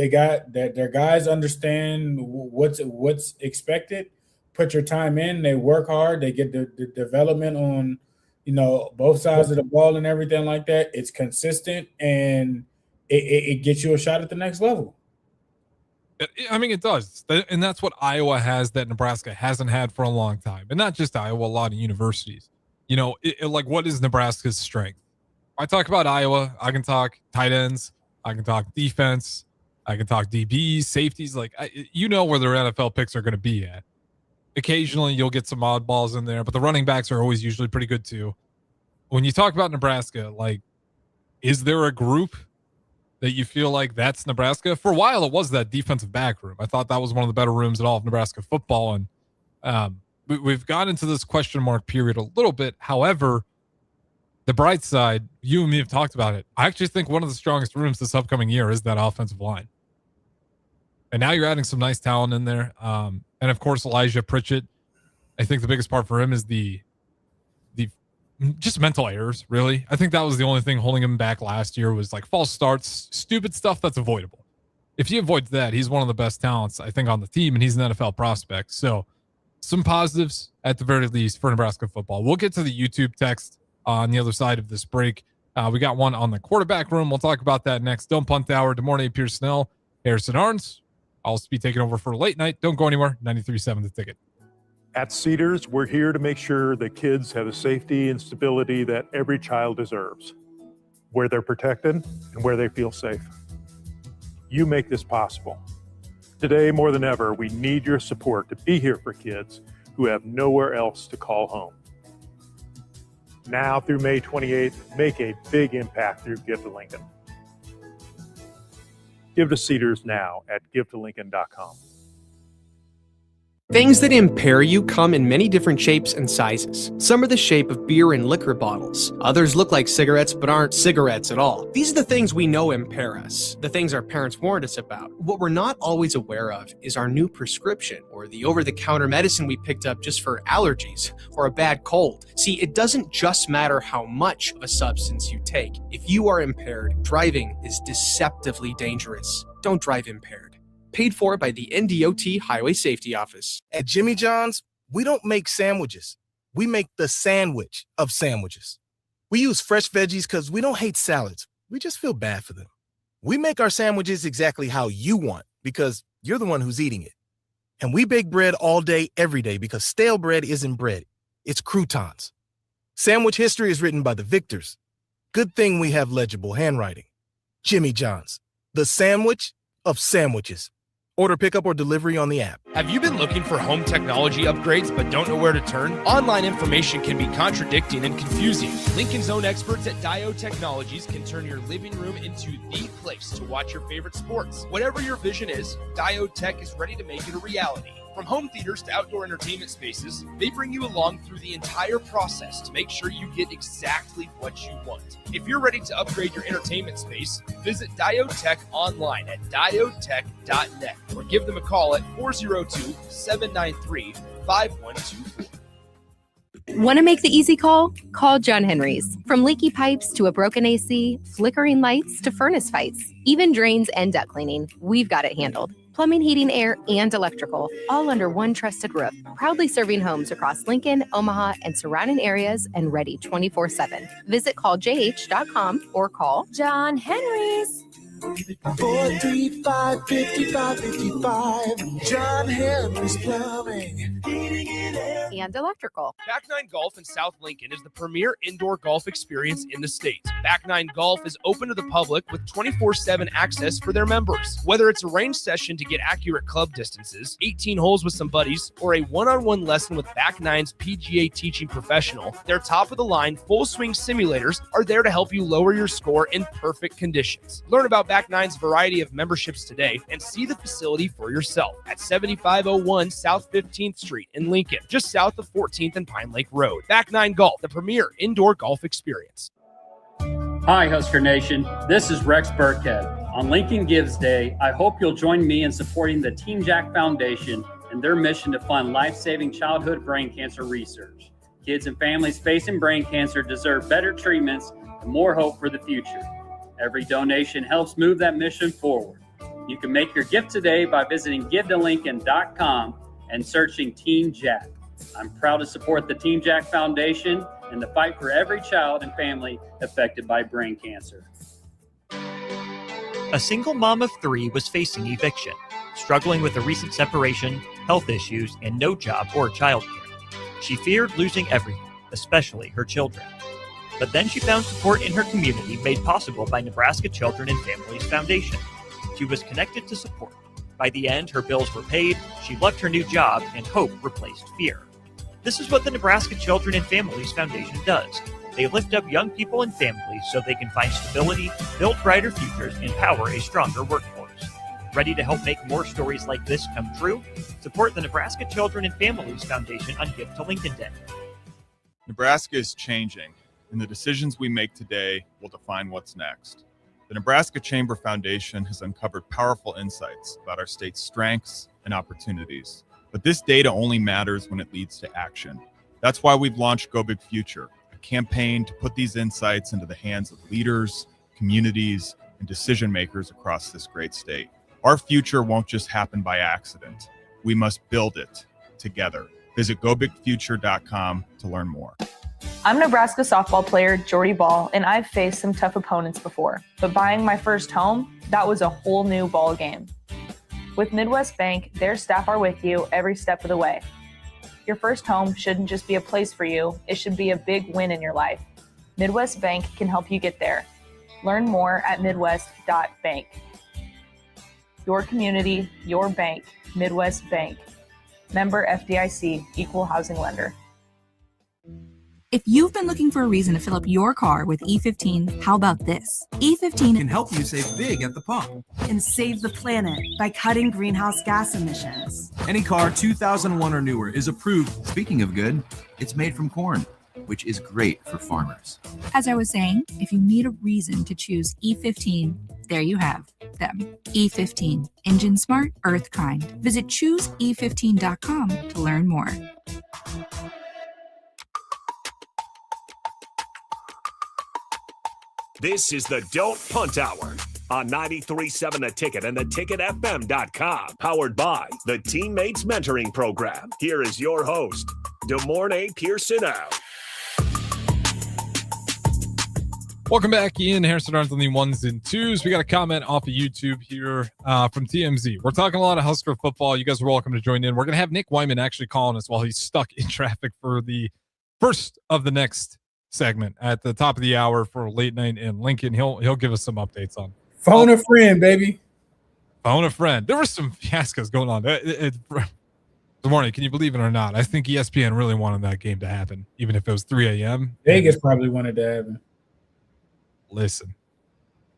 Speaker 12: got that. Their guys understand what's expected. Put your time in. They work hard. They get the development on, both sides of the ball and everything like that. It's consistent, and it gets you a shot at the next level.
Speaker 11: I mean, it does. And that's what Iowa has that Nebraska hasn't had for a long time. And not just Iowa, a lot of universities. Like, what is Nebraska's strength? I talk about Iowa. I can talk tight ends. I can talk defense. I can talk DBs, safeties. Like, where their NFL picks are going to be at. Occasionally, you'll get some oddballs in there, but the running backs are always usually pretty good too. When you talk about Nebraska, like, is there a group that you feel like that's Nebraska? For a while, it was that defensive back room. I thought that was one of the better rooms in all of Nebraska football. And we've got into this question mark period a little bit. However, the bright side, you and me have talked about it. I actually think one of the strongest rooms this upcoming year is that offensive line. And now you're adding some nice talent in there. And of course, Elijah Pritchett. I think the biggest part for him is the just mental errors, really. I think that was the only thing holding him back last year, was like false starts, stupid stuff that's avoidable. If he avoids that, he's one of the best talents, I think, on the team, and he's an NFL prospect. So some positives at the very least for Nebraska football. We'll get to the YouTube text on the other side of this break. We got one on the quarterback room. We'll talk about that next. Don't Punt Hour. Demorne Pierson-El, Harrison Arns. I'll be taking over for late night. Don't go anywhere. 93.7 The Ticket.
Speaker 2: At Cedars, we're here to make sure that kids have the safety and stability that every child deserves, where they're protected and where they feel safe. You make this possible. Today, more than ever, we need your support to be here for kids who have nowhere else to call home. Now through May 28th, make a big impact through Give to Lincoln. Give to Cedars now at givetolincoln.com.
Speaker 22: Things that impair you come in many different shapes and sizes. Some are the shape of beer and liquor bottles. Others look like cigarettes but aren't cigarettes at all. These are the things we know impair us, the things our parents warned us about. What we're not always aware of is our new prescription, or the over-the-counter medicine we picked up just for allergies or a bad cold. See, it doesn't just matter how much of a substance you take. If you are impaired, driving is deceptively dangerous. Don't drive impaired. Paid for by the NDOT Highway Safety Office.
Speaker 23: At Jimmy John's, we don't make sandwiches. We make the sandwich of sandwiches. We use fresh veggies because we don't hate salads. We just feel bad for them. We make our sandwiches exactly how you want because you're the one who's eating it. And we bake bread all day, every day, because stale bread isn't bread. It's croutons. Sandwich history is written by the victors. Good thing we have legible handwriting. Jimmy John's, the sandwich of sandwiches. Order pickup or delivery on the app.
Speaker 1: Have you been looking for home technology upgrades but don't know where to turn? Online information can be contradicting and confusing. Lincoln's own experts at Dio Technologies can turn your living room into the place to watch your favorite sports. Whatever your vision is, Dio Tech is ready to make it a reality. From home theaters to outdoor entertainment spaces, they bring you along through the entire process to make sure you get exactly what you want. If you're ready to upgrade your entertainment space, visit Diotech online at diotech.net or give them a call at 402-793-5124.
Speaker 13: Want to make the easy call? Call John Henry's. From leaky pipes to a broken AC, flickering lights to furnace fights, even drains and duct cleaning, we've got it handled. Plumbing, heating, air, and electrical, all under one trusted roof. Proudly serving homes across Lincoln, Omaha, and surrounding areas, and ready 24/7. Visit calljh.com or call
Speaker 21: John Henry's.
Speaker 14: 435-5555. John Henry's Plumbing.
Speaker 13: and electrical.
Speaker 1: Back Nine Golf in South Lincoln is the premier indoor golf experience in the state. Back Nine Golf is open to the public with 24/7 access for their members. Whether it's a range session to get accurate club distances, 18 holes with some buddies, or a one-on-one lesson with Back Nine's PGA teaching professional, their top-of-the-line full-swing simulators are there to help you lower your score in perfect conditions. Learn about Back Nine's variety of memberships today and see the facility for yourself at 7501 South 15th Street in Lincoln, just south of 14th and Pine Lake Road. Back Nine Golf, the premier indoor golf experience.
Speaker 3: Hi, Husker Nation. This is Rex Burkhead. On Lincoln Gives Day, I hope you'll join me in supporting the Team Jack Foundation and their mission to fund life-saving childhood brain cancer research. Kids and families facing brain cancer deserve better treatments and more hope for the future. Every donation helps move that mission forward. You can make your gift today by visiting givetolincoln.com and searching Team Jack. I'm proud to support the Team Jack Foundation and the fight for every child and family affected by brain cancer.
Speaker 9: A single mom of 3 was facing eviction, struggling with a recent separation, health issues, and no job or childcare. She feared losing everything, especially her children. But then she found support in her community made possible by Nebraska Children and Families Foundation. She was connected to support. By the end, her bills were paid, she left her new job, and hope replaced fear. This is what the Nebraska Children and Families Foundation does. They lift up young people and families so they can find stability, build brighter futures, and power a stronger workforce. Ready to help make more stories like this come true? Support the Nebraska Children and Families Foundation on Gift to Lincoln Day.
Speaker 6: Nebraska is changing, and the decisions we make today will define what's next. The Nebraska Chamber Foundation has uncovered powerful insights about our state's strengths and opportunities. But this data only matters when it leads to action. That's why we've launched Go Big Future, a campaign to put these insights into the hands of leaders, communities, and decision makers across this great state. Our future won't just happen by accident. We must build it together. Visit gobigfuture.com to learn more.
Speaker 18: I'm Nebraska softball player Jordy Ball, and I've faced some tough opponents before. But buying my first home, that was a whole new ball game. With Midwest Bank, their staff are with you every step of the way. Your first home shouldn't just be a place for you, it should be a big win in your life. Midwest Bank can help you get there. Learn more at midwest.bank. Your community, your bank, Midwest Bank. Member FDIC, Equal Housing Lender.
Speaker 19: If you've been looking for a reason to fill up your car with E15, how about this? E15
Speaker 20: can help you save big at the pump
Speaker 21: and save the planet by cutting greenhouse gas emissions.
Speaker 20: Any car 2001 or newer is approved. Speaking of good, it's made from corn, which is great for farmers.
Speaker 19: As I was saying, if you need a reason to choose E15, there you have them. E15, engine smart, earth kind. Visit chooseE15.com to learn more.
Speaker 8: This is the Don't Punt Hour on 93.7 The Ticket and theticketfm.com. Powered by the Teammates Mentoring Program. Here is your host, Pierson-El.
Speaker 11: Welcome back, Ian Harrison Arns on the 1s and 2s. We got a comment off of YouTube here from TMZ. We're talking a lot of Husker football. You guys are welcome to join in. We're going to have Nick Wyman actually calling us while he's stuck in traffic for the first of the next segment at the top of the hour for late night in Lincoln. He'll give us some updates on
Speaker 12: phone a friend, baby.
Speaker 11: Phone a friend. There were some fiascos going on. Good morning. Can you believe it or not? I think ESPN really wanted that game to happen, even if it was 3 a.m.
Speaker 12: Vegas probably wanted to happen.
Speaker 11: Listen,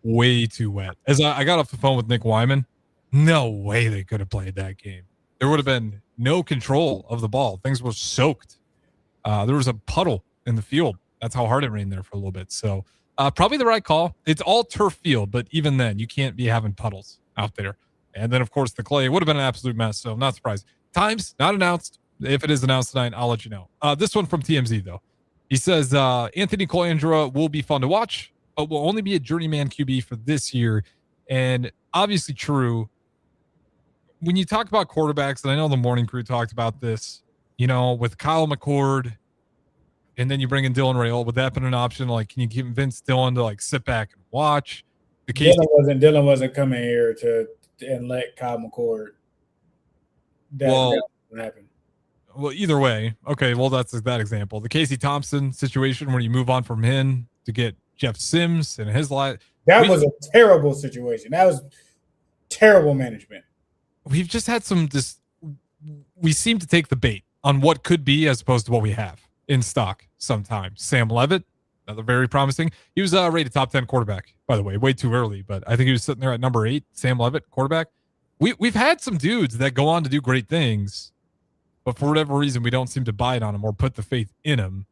Speaker 11: way too wet. As I got off the phone with Nick Wyman, no way they could have played that game. There would have been no control of the ball. Things were soaked. There was a puddle in the field. That's how hard it rained there for a little bit. So probably the right call. It's all turf field, but even then, you can't be having puddles out there. And then, of course, the clay would have been an absolute mess, so I'm not surprised. Times, not announced. If it is announced tonight, I'll let you know. This one from TMZ, though. He says, Anthony Colandrea will be fun to watch, but will only be a journeyman QB for this year. And obviously true. when you talk about quarterbacks, and I know the morning crew talked about this, with Kyle McCord, and then you bring in Dylan Rail, would that been an option? Like, can you convince Dylan to like sit back and watch?
Speaker 12: Dylan wasn't coming here and let Kyle McCord. That would happen.
Speaker 11: Well, either way, okay. Well, that's that example. The Casey Thompson situation where you move on from him to get Jeff Sims and his life.
Speaker 12: That was a terrible situation. That was terrible management.
Speaker 11: We've just had we seem to take the bait on what could be as opposed to what we have in stock sometimes. Sam Levitt, another very promising. He was rated top 10 quarterback, by the way, way too early, but I think he was sitting there at number 8, Sam Levitt, quarterback. We've had some dudes that go on to do great things, but for whatever reason, we don't seem to buy it on him or put the faith in him.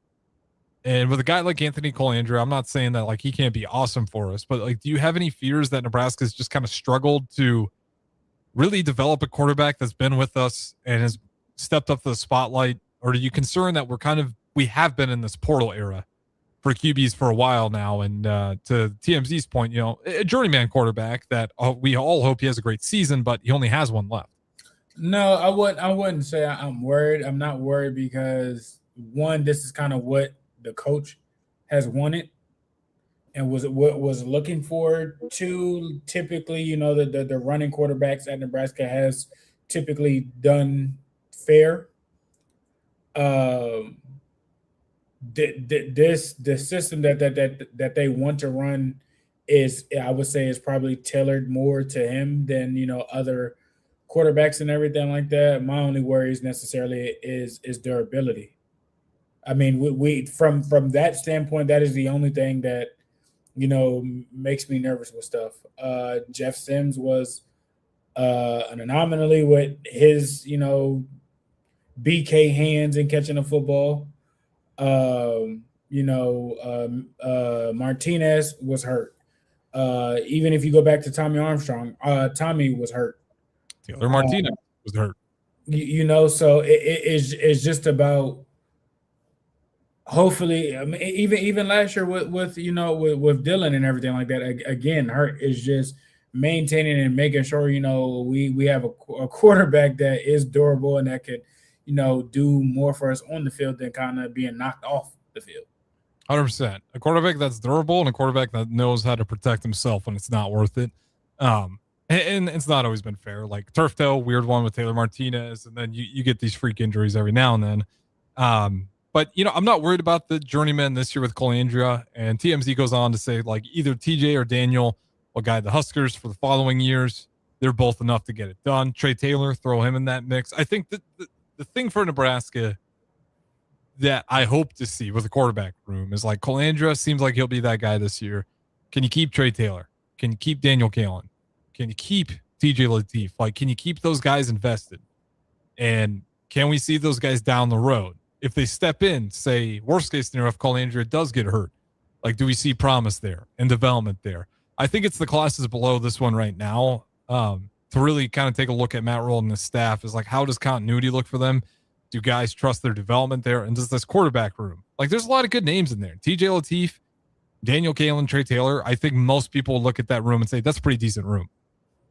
Speaker 11: And with a guy like Anthony Colandrea, I'm not saying that like he can't be awesome for us, but like, do you have any fears that Nebraska's just kind of struggled to really develop a quarterback that's been with us and has stepped up to the spotlight? Or are you concerned that we have been in this portal era for QBs for a while now? And to TMZ's point, a journeyman quarterback that we all hope he has a great season, but he only has one left.
Speaker 12: No, I wouldn't say I'm worried. I'm not worried because, one, this is kind of what the coach has wanted and was looking for. Two, typically, the running quarterbacks at Nebraska has typically done fair. The system that they want to run is, I would say, is probably tailored more to him than other quarterbacks and everything like that. My only worries necessarily is durability. I mean, we from that standpoint, that is the only thing that makes me nervous with stuff. Jeff Sims was an anomaly with his BK hands and catching a football. Martinez was hurt. Even if you go back to Tommy Armstrong, Tommy was hurt.
Speaker 11: Taylor Martinez was hurt.
Speaker 12: So it's just about, hopefully, I mean, even last year with Dylan and everything like that. Again, hurt is just maintaining and making sure we have a quarterback that is durable and that could do more for us on the field than kind of being knocked off the field.
Speaker 11: 100%. A quarterback that's durable and a quarterback that knows how to protect himself when it's not worth it. And it's not always been fair. Like turf toe, weird one with Taylor Martinez, and then you get these freak injuries every now and then. But I'm not worried about the journeyman this year with Colandrea. And TMZ goes on to say like either TJ or Daniel will guide the Huskers for the following years. They're both enough to get it done. Trey Taylor, throw him in that mix. I think that the thing for Nebraska that I hope to see with the quarterback room is like Colandrea seems like he'll be that guy this year. Can you keep Trey Taylor? Can you keep Daniel Kalen? Can you keep TJ Lateef? Like, can you keep those guys invested? And can we see those guys down the road? If they step in, say, worst case scenario, if Colandrea does get hurt, like, do we see promise there and development there? I think it's the classes below this one right now to really kind of take a look at Matt Rule and the staff is like, how does continuity look for them? Do guys trust their development there? And does this quarterback room? Like, there's a lot of good names in there. TJ Lateef, Daniel Kalen, Trey Taylor. I think most people look at that room and say, that's a pretty decent room.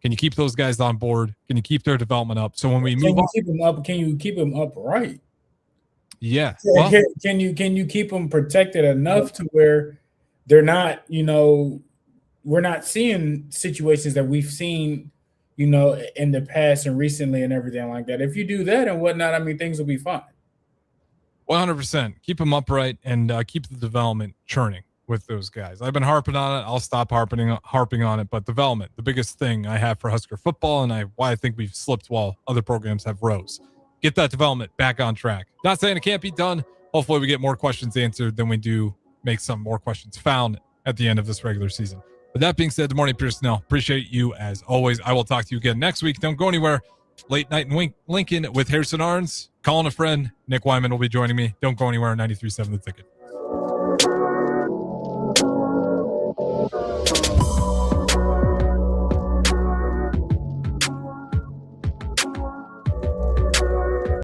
Speaker 11: Can you keep those guys on board? Can you keep their development up? So when we move on,
Speaker 12: can you keep them upright?
Speaker 11: Yeah.
Speaker 12: Well, can you keep them protected enough to where they're not, we're not seeing situations that we've seen, in the past and recently and everything like that. If you do that and whatnot, I mean, things will be fine.
Speaker 11: 100%. Keep them upright and keep the development churning with those guys. I've been harping on it. I'll stop harping on it. But development, the biggest thing I have for Husker football, and why I think we've slipped while other programs have rose. Get that development back on track. Not saying it can't be done. Hopefully we get more questions answered than we do make some more questions found at the end of this regular season. With that being said, good morning, Pierson-El. Appreciate you as always. I will talk to you again next week. Don't go anywhere. Late Night in Lincoln with Harrison Arns. Calling a friend. Nick Wyman will be joining me. Don't go anywhere. 93.7 The Ticket.